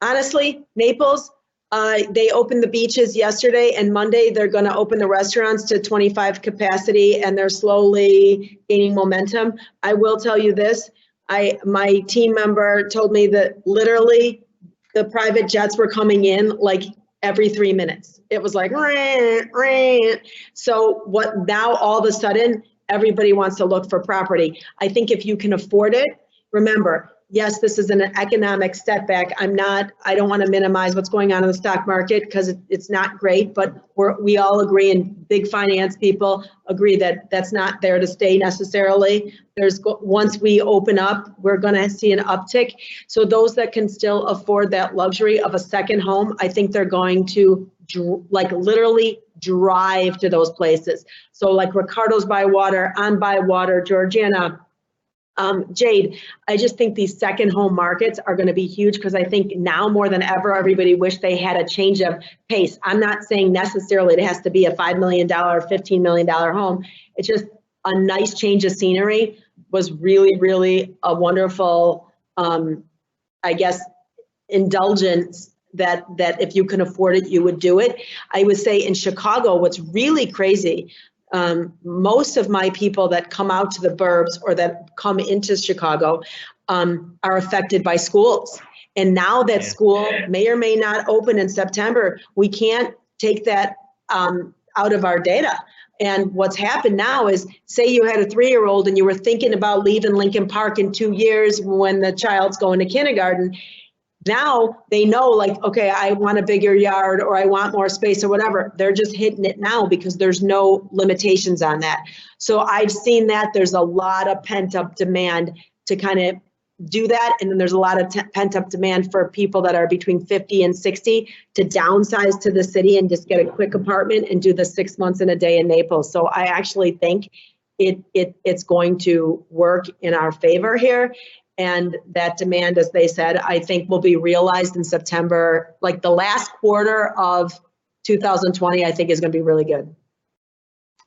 Honestly, Naples, they opened the beaches yesterday, and Monday they're going to open the restaurants to 25 capacity, and they're slowly gaining momentum. I will tell you this. My team member told me that literally the private jets were coming in like every 3 minutes. It was like, rah, rah. So now all of a sudden, everybody wants to look for property. I think if you can afford it, remember, yes, this is an economic setback. I don't want to minimize what's going on in the stock market because it's not great, but we all agree, and big finance people agree that that's not there to stay necessarily. Once we open up, we're going to see an uptick. So those that can still afford that luxury of a second home, I think they're going to like literally drive to those places. So like Ricardo's by water, On by water, Georgina, Jade, I just think these second home markets are going to be huge because I think now more than ever, everybody wish they had a change of pace. I'm not saying necessarily it has to be a $5 million, $15 million home. It's just a nice change of scenery was really, really a wonderful, I guess, indulgence that if you can afford it, you would do it. I would say in Chicago, what's really crazy, most of my people that come out to the burbs or that come into Chicago are affected by schools. And now that school may or may not open in September, we can't take that out of our data. And what's happened now is, say you had a 3-year-old and you were thinking about leaving Lincoln Park in 2 years when the child's going to kindergarten. Now they know, like, okay, I want a bigger yard or I want more space or whatever. They're just hitting it now because there's no limitations on that. So I've seen that there's a lot of pent up demand to kind of do that. And then there's a lot of pent up demand for people that are between 50 and 60 to downsize to the city and just get a quick apartment and do the 6 months and a day in Naples. So I actually think it's going to work in our favor here. And that demand, as they said, I think will be realized in September, like the last quarter of 2020, I think is going to be really good.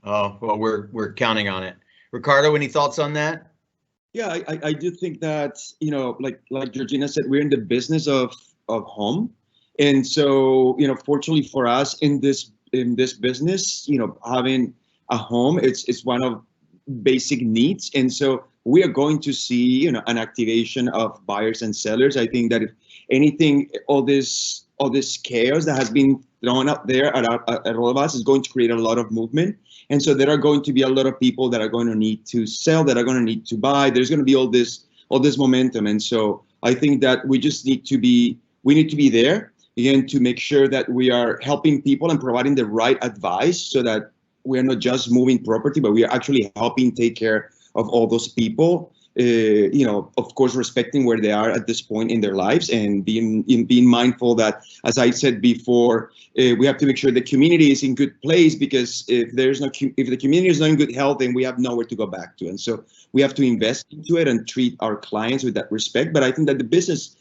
Oh, well, we're counting on it. Ricardo, any thoughts on that? Yeah, I do think that, you know, like Georgina said, we're in the business of home. And so, you know, fortunately for us in this business, you know, having a home, it's one of basic needs. And so we are going to see, an activation of buyers and sellers. I think that if anything, all this chaos that has been thrown up there at all of us is going to create a lot of movement. And so there are going to be a lot of people that are going to need to sell, that are going to need to buy. There's going to be all this momentum. And so I think that we just need to be there again to make sure that we are helping people and providing the right advice so that we're not just moving property, but we are actually helping take care of all those people. Of course, respecting where they are at this point in their lives and being mindful that, as I said before, we have to make sure the community is in good place, because if the community is not in good health, then we have nowhere to go back to. And so we have to invest into it and treat our clients with that respect. But I think that the business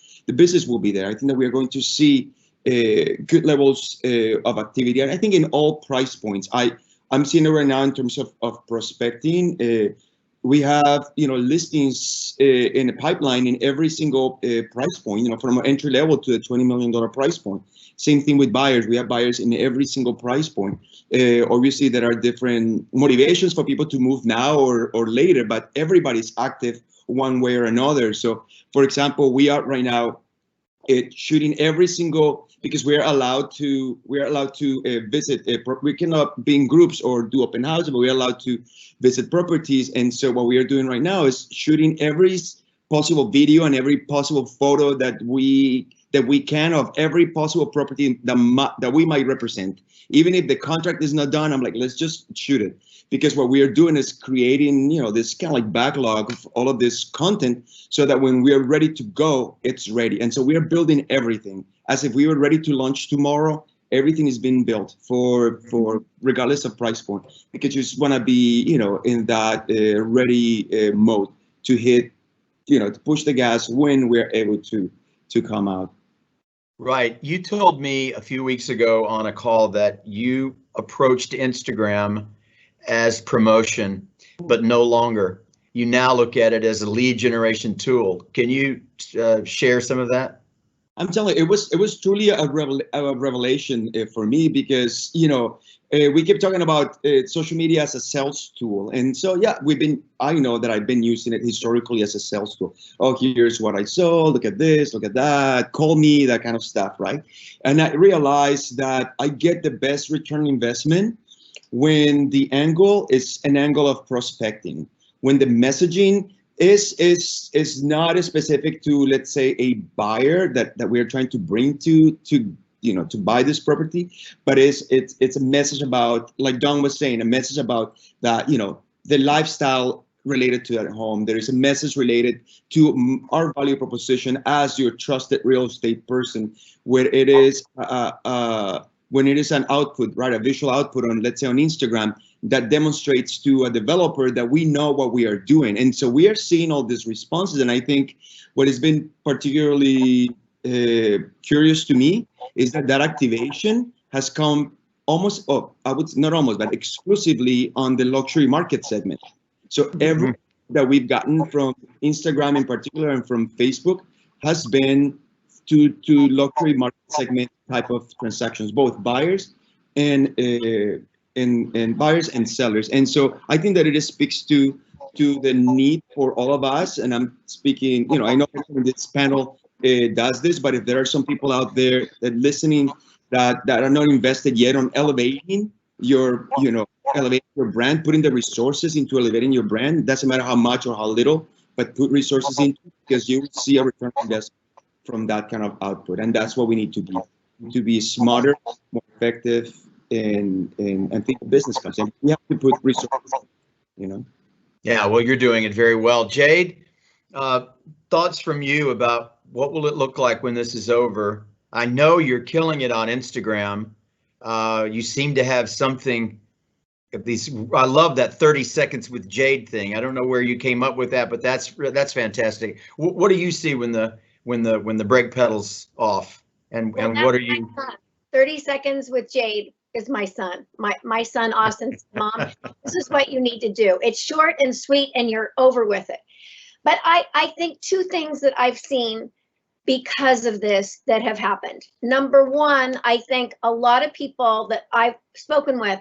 will be there. I think that we are going to see good levels of activity. And I think in all price points, I'm seeing it right now in terms of prospecting. We have, listings in a pipeline in every single price point, from an entry level to the $20 million price point. Same thing with buyers. We have buyers in every single price point. Obviously, there are different motivations for people to move now or later, but everybody's active one way or another. So, for example, we are right now shooting every single, because we're allowed to visit. We cannot be in groups or do open houses, but we're allowed to visit properties. And so what we are doing right now is shooting every possible video and every possible photo that we can of every possible property that we might represent. Even if the contract is not done, I'm like, let's just shoot it. Because what we are doing is creating, this kind of like backlog of all of this content so that when we are ready to go, it's ready. And so we are building everything as if we were ready to launch tomorrow. Everything is being built for regardless of price point, because you just want to be, in that ready mode to hit, to push the gas when we're able to come out. Right. You told me a few weeks ago on a call that you approached Instagram as promotion, but no longer. You now look at it as a lead generation tool. Can you share some of that? I'm telling you, it was truly a revelation for me, because we keep talking about social media as a sales tool, and so yeah, I know that I've been using it historically as a sales tool. Oh, here's what I sold. Look at this. Look at that. Call me. That kind of stuff, right? And I realized that I get the best return on investment when the angle is an angle of prospecting, when the messaging is not specific to, let's say, a buyer that we're trying to bring to buy this property, but it's a message about, like Don was saying, a message about that, the lifestyle related to that home. There is a message related to our value proposition as your trusted real estate person, where it is when it is an output, right, a visual output on, let's say, on Instagram, that demonstrates to a developer that we know what we are doing. And so we are seeing all these responses. And I think what has been particularly curious to me is that activation has come exclusively on the luxury market segment. So every that we've gotten from Instagram in particular and from Facebook has been to luxury market segment type of transactions, both buyers and buyers and sellers. And so I think that it speaks to the need for all of us. And I'm speaking, I know this panel does this, but if there are some people out there that listening that are not invested yet on elevating your brand, putting the resources into elevating your brand, it doesn't matter how much or how little, but put resources into it, because you will see a return on investment from that kind of output. And that's what we need to be smarter, more effective, and think of business concept. We have to put resources, Yeah, well, you're doing it very well. Jade, thoughts from you about what will it look like when this is over? I know you're killing it on Instagram. You seem to have something of these. I love that 30 seconds with Jade thing. I don't know where you came up with that, but that's fantastic. What do you see when the brake pedal's off? And what are you? 30 seconds with Jade is my son. My son Austin's mom. This is what you need to do. It's short and sweet, and you're over with it. But I think two things that I've seen because of this that have happened. Number one, I think a lot of people that I've spoken with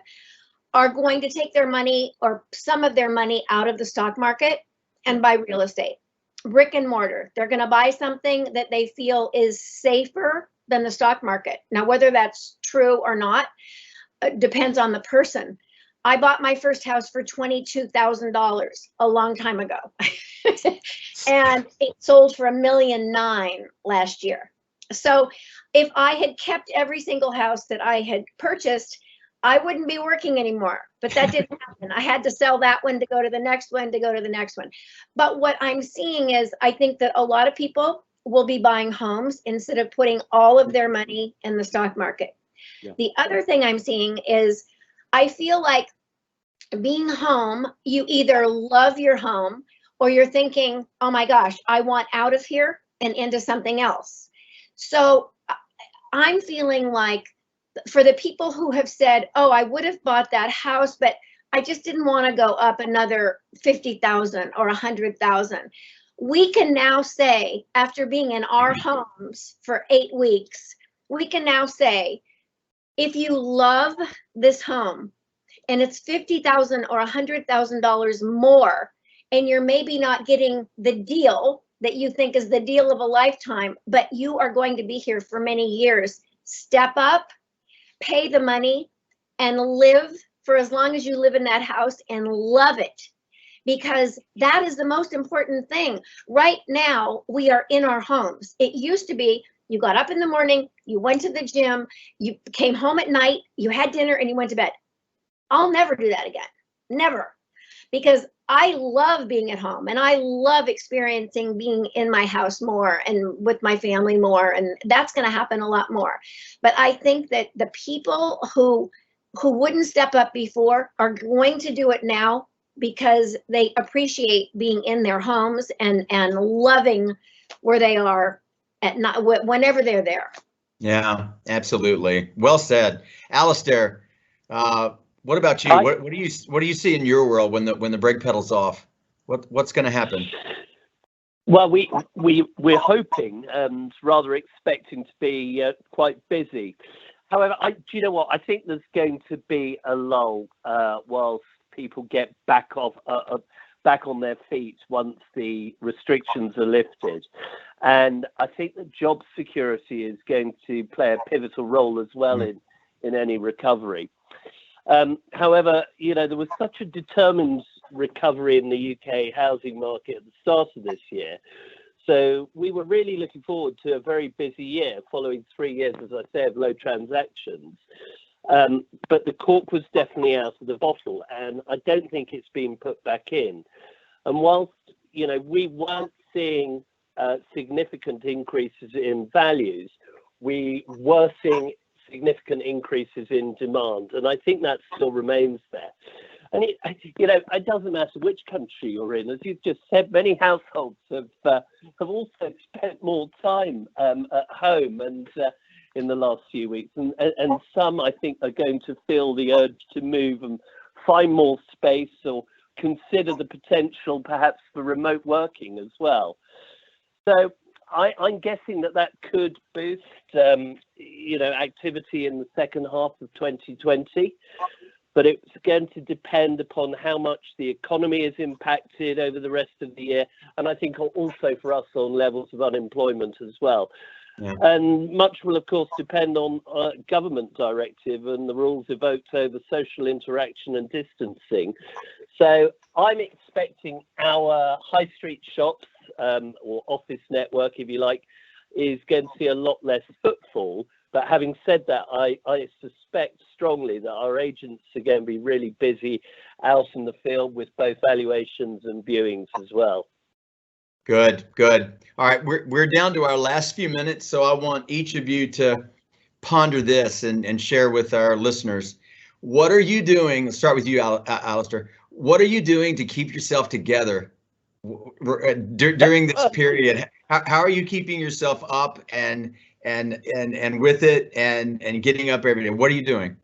are going to take their money or some of their money out of the stock market and buy real estate, brick and mortar. They're going to buy something that they feel is safer than the stock market. Now, whether that's true or not, depends on the person. I bought my first house for $22,000 a long time ago, and it sold for $1.9 million last year. So if I had kept every single house that I had purchased, I wouldn't be working anymore. But that didn't happen. I had to sell that one to go to the next one, to go to the next one. But what I'm seeing is, I think that a lot of people will be buying homes instead of putting all of their money in the stock market. Yeah. The other thing I'm seeing is, I feel like being home, you either love your home or you're thinking, oh my gosh, I want out of here and into something else. So I'm feeling like, for the people who have said, oh, I would have bought that house, but I just didn't want to go up another 50,000 or 100,000. We can now say, after being in our homes for 8 weeks, we can now say, if you love this home and it's $50,000 or $100,000 more, and you're maybe not getting the deal that you think is the deal of a lifetime, but you are going to be here for many years, step up, pay the money, and live for as long as you live in that house and love it, because that is the most important thing. Right now, we are in our homes. It used to be, you got up in the morning, you went to the gym, you came home at night, you had dinner, and you went to bed. I'll never do that again. Never. Because I love being at home, and I love experiencing being in my house more and with my family more, and that's going to happen a lot more. But I think that the people who wouldn't step up before are going to do it now, because they appreciate being in their homes and loving where they are at not whenever they're there. Yeah, absolutely. Well said. Alistair, what about you? What do you see in your world when the brake pedal's off? What's going to happen? Well, we're hoping and rather expecting to be quite busy. However, do you know what? I think there's going to be a lull whilst people get back on their feet once the restrictions are lifted. And I think that job security is going to play a pivotal role as well in any recovery. However, there was such a determined recovery in the UK housing market at the start of this year. So we were really looking forward to a very busy year following 3 years, as I say, of low transactions. But the cork was definitely out of the bottle, and I don't think it's been put back in. And whilst, we weren't seeing significant increases in values, we were seeing significant increases in demand, and I think that still remains there. And it doesn't matter which country you're in, as you've just said. Many households have also spent more time at home and in the last few weeks, and some I think are going to feel the urge to move and find more space, or consider the potential perhaps for remote working as well. So I'm guessing that could boost, activity in the second half of 2020, but it's going to depend upon how much the economy is impacted over the rest of the year, and I think also for us on levels of unemployment as well. Yeah. And much will, of course, depend on government directive and the rules evoked over social interaction and distancing. So I'm expecting our high street shops, or office network, if you like, is going to see a lot less footfall. But having said that, I suspect strongly that our agents are going to be really busy out in the field with both valuations and viewings as well. Good. All right, we're down to our last few minutes, so I want each of you to ponder this and share with our listeners. What are you doing? Let's start with you, Alistair. What are you doing to keep yourself together during this period? How are you keeping yourself up and with it and getting up every day? What are you doing?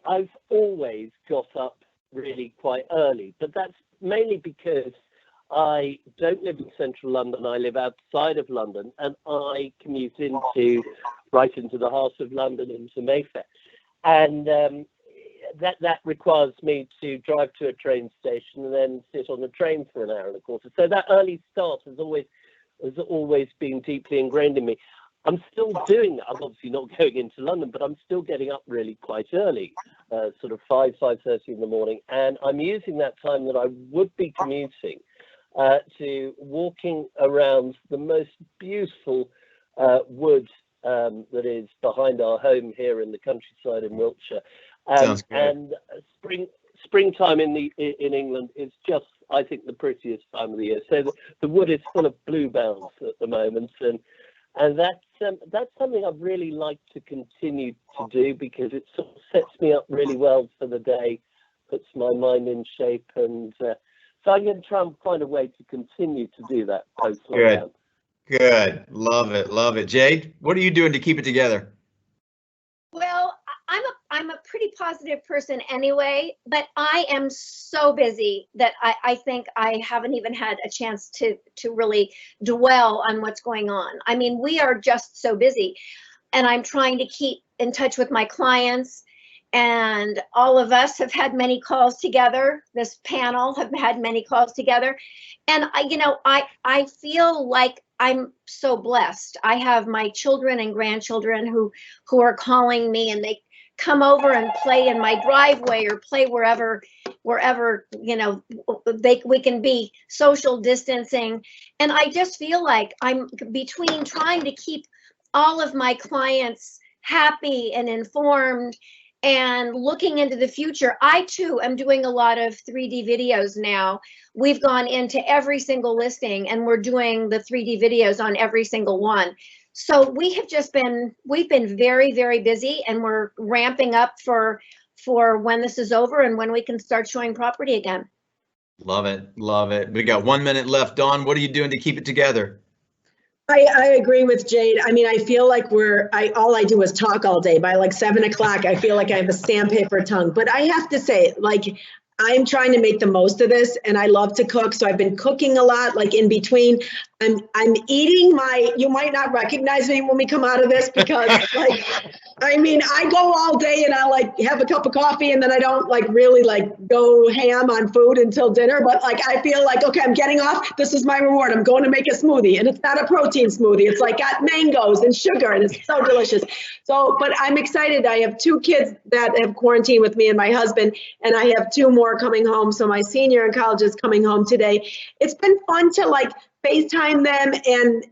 I've always got up really quite early, but that's mainly because I don't live in central London. I live outside of London, and I commute right into the heart of London, into Mayfair. And that requires me to drive to a train station and then sit on the train for an hour and a quarter. So that early start has always been deeply ingrained in me. I'm still doing that. I'm obviously not going into London, but I'm still getting up really quite early, sort of 5:30 in the morning. And I'm using that time that I would be commuting to walking around the most beautiful wood that is behind our home here in the countryside in Wiltshire. Sounds good. And springtime in England is just, I think, the prettiest time of the year. So the wood is full of bluebells at the moment, and that's something I'd really like to continue to do, because it sort of sets me up really well for the day, puts my mind in shape, and so I'm going to try and find a way to continue to do that post-lockdown. Good. Love it. Jade, what are you doing to keep it together? Well, I'm a pretty positive person anyway, but I am so busy that I think I haven't even had a chance to really dwell on what's going on. I mean, we are just so busy, and I'm trying to keep in touch with my clients, and all of us have had many calls together. This panel have had many calls together, and I feel like I'm so blessed. I have my children and grandchildren who are calling me, and they come over and play in my driveway or play wherever we can be social distancing. And I just feel like I'm between trying to keep all of my clients happy and informed and looking into the future. I too am doing a lot of 3D videos now. We've gone into every single listing and we're doing the 3D videos on every single one. So we've been very, very busy, and we're ramping up for when this is over and when we can start showing property again. Love it. We got 1 minute left. Dawn, what are you doing to keep it together? I agree with Jade. I mean, I feel like all I do is talk all day. By like 7 o'clock, I feel like I have a sandpaper tongue. But I have to say, like, I'm trying to make the most of this, and I love to cook. So I've been cooking a lot, like in between. I'm eating you might not recognize me when we come out of this, because like, I mean, I go all day and I like have a cup of coffee, and then I don't like really like go ham on food until dinner. But like, I feel like, okay, I'm getting off. This is my reward. I'm going to make a smoothie, and it's not a protein smoothie. It's like got mangoes and sugar, and it's so delicious. So, but I'm excited. I have 2 kids that have quarantined with me and my husband, and I have 2 more coming home. So my senior in college is coming home today. It's been fun to like FaceTime them, and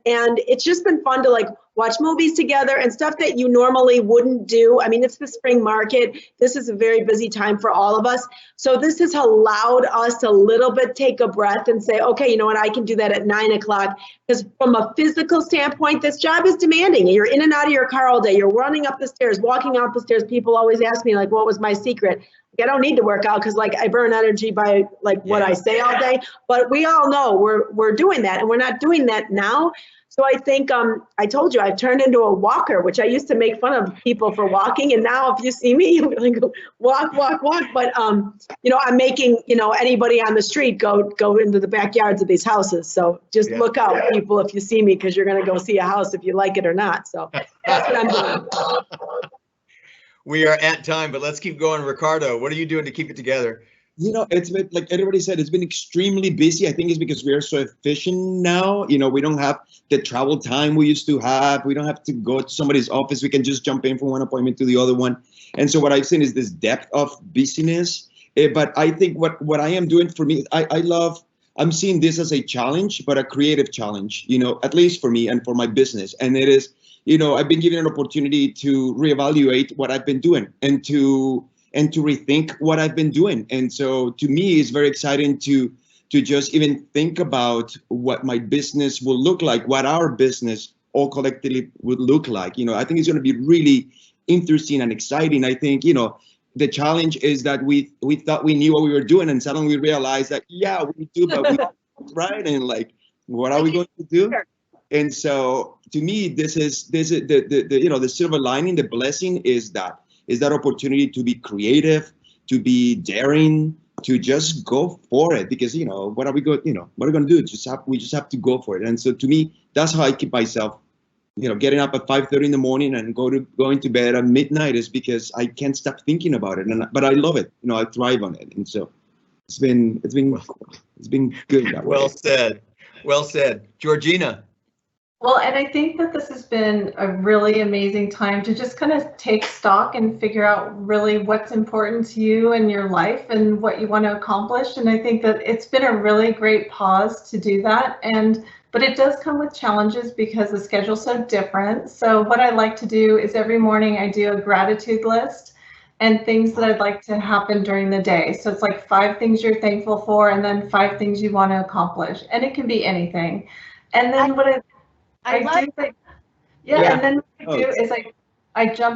it's just been fun to like watch movies together and stuff that you normally wouldn't do. I mean, it's the spring market. This is a very busy time for all of us. So this has allowed us to a little bit take a breath and say, okay, you know what, I can do that at 9 o'clock. Because from a physical standpoint, this job is demanding. You're in and out of your car all day. You're running up the stairs, walking out the stairs. People always ask me, like, what was my secret? I don't need to work out because like I burn energy by like what I say all day, but we all know we're doing that, and we're not doing that now. So I think I told you I've turned into a walker, which I used to make fun of people for walking, and now if you see me, you like walk. But I'm making anybody on the street go into the backyards of these houses. So just look out, people, if you see me, because you're gonna go see a house if you like it or not. So that's what I'm doing. We are at time, but let's keep going. Ricardo, what are you doing to keep it together? It's been, like everybody said, it's been extremely busy. I think it's because we are so efficient now. We don't have the travel time we used to have. We don't have to go to somebody's office. We can just jump in from one appointment to the other one. And so what I've seen is this depth of busyness. But I think what I am doing, for me, I'm seeing this as a challenge, but a creative challenge, at least for me and for my business. And it is, I've been given an opportunity to reevaluate what I've been doing and to rethink what I've been doing. And so to me, it's very exciting to just even think about what my business will look like, what our business all collectively would look like. I think it's going to be really interesting and exciting. I think, the challenge is that we thought we knew what we were doing, and suddenly we realized that, yeah, we do, but we don't, right? And like, what are we going to do? And so to me, this is the silver lining, the blessing is that opportunity to be creative, to be daring, to just go for it, because what are we going to do? We just have to go for it. And so to me, that's how I keep myself getting up at 5:30 in the morning and going to bed at midnight is because I can't stop thinking about it. But I love it. I thrive on it, and so it's been good that way. Well said. Well said, Georgina. Well, and I think that this has been a really amazing time to just kind of take stock and figure out really what's important to you in your life and what you want to accomplish. And I think that it's been a really great pause to do that. But it does come with challenges because the schedule's so different. So what I like to do is every morning I do a gratitude list and things that I'd like to happen during the day. So it's like 5 things you're thankful for and then 5 things you want to accomplish. And it can be anything. And then what I do, and then what I do is I jump